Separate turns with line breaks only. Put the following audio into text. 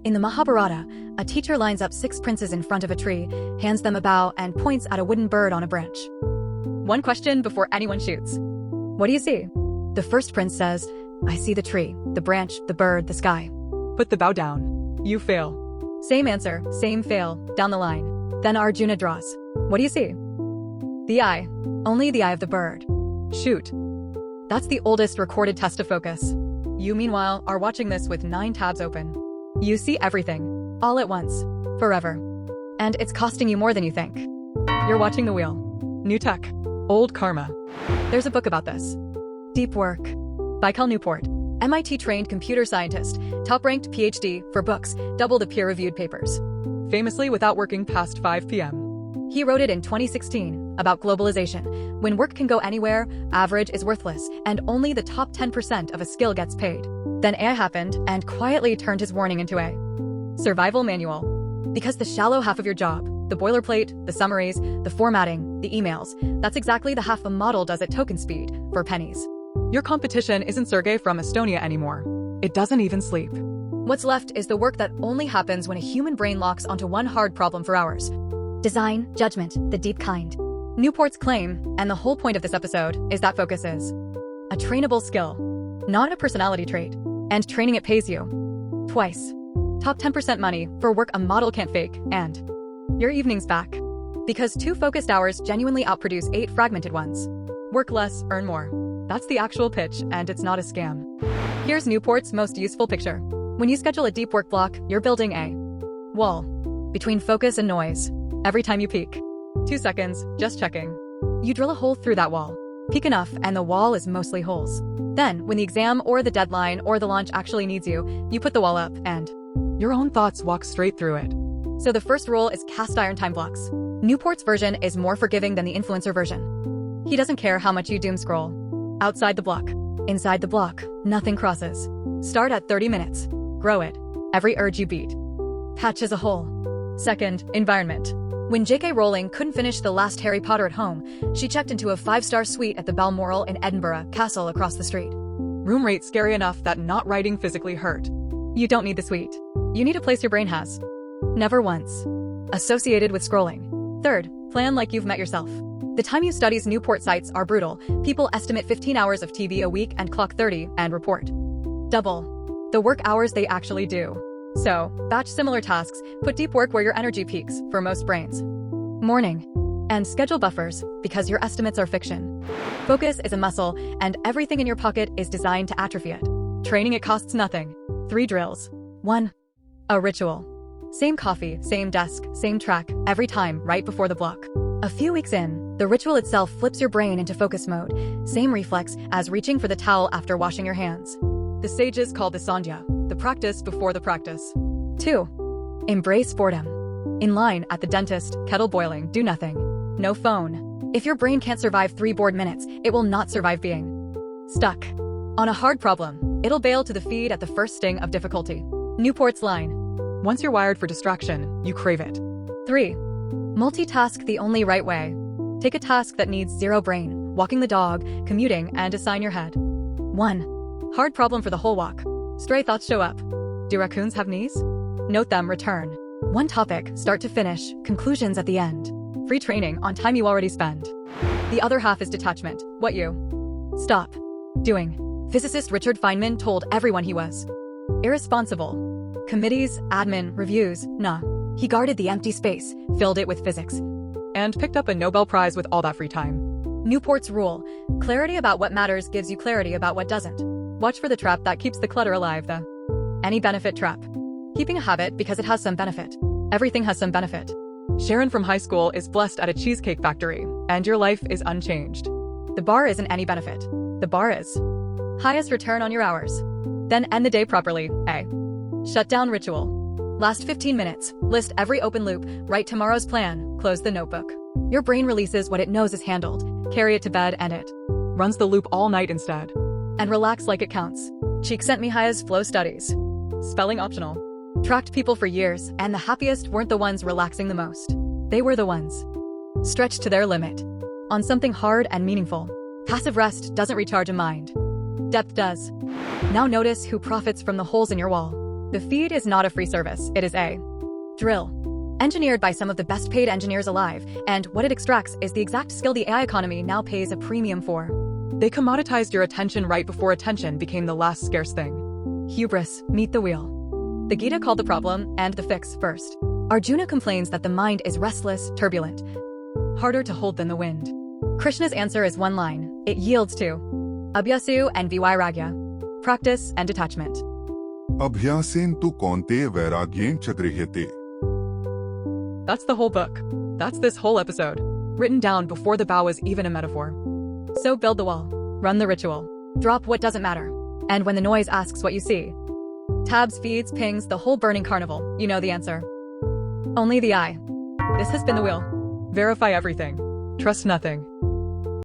In the Mahabharata, a teacher lines up 6 princes in front of a tree, hands them a bow, and points at a wooden bird on a branch. One question before anyone shoots. What do you see? The first prince says, I see the tree, the branch, the bird, the sky.
Put the bow down. You fail.
Same answer, same fail, down the line. Then Arjuna draws. What do you see? The eye. Only the eye of the bird. Shoot. That's the oldest recorded test of focus. You, meanwhile, are watching this with 9 tabs open. You see everything, all at once, forever. And it's costing you more than you think. You're watching the wheel.
New tech. Old karma.
There's a book about this. Deep Work by Cal Newport, MIT-trained computer scientist, top-ranked PhD for books, double the peer-reviewed papers.
Famously without working past 5 p.m.
He wrote it in 2016 about globalization. When work can go anywhere, average is worthless, and only the top 10% of a skill gets paid. Then AI happened and quietly turned his warning into a survival manual. Because the shallow half of your job, the boilerplate, the summaries, the formatting, the emails, that's exactly the half a model does at token speed, for pennies.
Your competition isn't Sergey from Estonia anymore. It doesn't even sleep.
What's left is the work that only happens when a human brain locks onto one hard problem for hours. Design, judgment, the deep kind. Newport's claim, and the whole point of this episode, is that focus is a trainable skill, not a personality trait. And training it pays you. Twice. Top 10% money for work a model can't fake, and your evening's back. Because 2 focused hours genuinely outproduce 8 fragmented ones. Work less, earn more. That's the actual pitch, and it's not a scam. Here's Newport's most useful picture. When you schedule a deep work block, you're building a wall between focus and noise. Every time you peek. 2 seconds, just checking. You drill a hole through that wall. Peek enough, and the wall is mostly holes. Then, when the exam or the deadline or the launch actually needs you, you put the wall up, and
your own thoughts walk straight through it.
So the first rule is cast iron time blocks. Newport's version is more forgiving than the influencer version. He doesn't care how much you doom scroll. Outside the block. Inside the block, nothing crosses. Start at 30 minutes. Grow it. Every urge you beat. Patch as a whole. Second, environment. When J.K. Rowling couldn't finish the last Harry Potter at home, she checked into a 5-star suite at the Balmoral in Edinburgh Castle across the street.
Room rate scary enough that not writing physically hurt.
You don't need the suite. You need a place your brain has. Never once. Associated with scrolling. Third, plan like you've met yourself. The time you studies Newport sites are brutal. People estimate 15 hours of TV a week and clock 30 and report double the work hours they actually do. So, batch similar tasks, put deep work where your energy peaks, for most brains. Morning. And schedule buffers, because your estimates are fiction. Focus is a muscle, and everything in your pocket is designed to atrophy it. Training it costs nothing. 3 drills. 1. A ritual. Same coffee, same desk, same track, every time, right before the block. A few weeks in, the ritual itself flips your brain into focus mode. Same reflex as reaching for the towel after washing your hands. The sages call this sandhya, the practice before the practice. 2. Embrace boredom. In line at the dentist, kettle boiling, do nothing. No phone. If your brain can't survive 3 bored minutes, it will not survive being stuck. On a hard problem, it'll bail to the feed at the first sting of difficulty. Newport's line.
Once you're wired for distraction, you crave it.
3. Multitask the only right way. Take a task that needs 0 brain, walking the dog, commuting, and assign your head. 1. Hard problem for the whole walk. Stray thoughts show up. Do raccoons have knees? Note them, return. 1 topic, start to finish, conclusions at the end. Free training on time you already spend. The other half is detachment, what you stop doing. Physicist Richard Feynman told everyone he was irresponsible. Committees, admin, reviews, nah. He guarded the empty space, filled it with physics.
And picked up a Nobel Prize with all that free time.
Newport's rule. Clarity about what matters gives you clarity about what doesn't. Watch for the trap that keeps the clutter alive, the any benefit trap. Keeping a habit because it has some benefit. Everything has some benefit.
Sharon from high school is blessed at a cheesecake factory, and your life is unchanged.
The bar isn't any benefit. The bar is highest return on your hours. Then end the day properly, a shutdown ritual. Last 15 minutes, list every open loop, write tomorrow's plan, close the notebook. Your brain releases what it knows is handled, carry it to bed and it
runs the loop all night instead.
And relax like it counts. Csikszentmihalyi's flow studies.
Spelling optional.
Tracked people for years, and the happiest weren't the ones relaxing the most. They were the ones stretched to their limit. On something hard and meaningful. Passive rest doesn't recharge a mind. Depth does. Now notice who profits from the holes in your wall. The feed is not a free service, it is a drill. Engineered by some of the best paid engineers alive, and what it extracts is the exact skill the AI economy now pays a premium for.
They commoditized your attention right before attention became the last scarce thing.
Hubris, meet the wheel. The Gita called the problem and the fix first. Arjuna complains that the mind is restless, turbulent, harder to hold than the wind. Krishna's answer is one line. It yields to abhyāsa and vairāgya, practice and detachment.
abhyāsen tu kaunte vairāgyēn च गृह्यते.
That's the whole book. That's this whole episode. Written down before the bow was even a metaphor.
So build the wall, run the ritual, drop what doesn't matter. And when the noise asks what you see, tabs, feeds, pings, the whole burning carnival, you know the answer. Only the I. This has been The Wheel.
Verify everything. Trust nothing.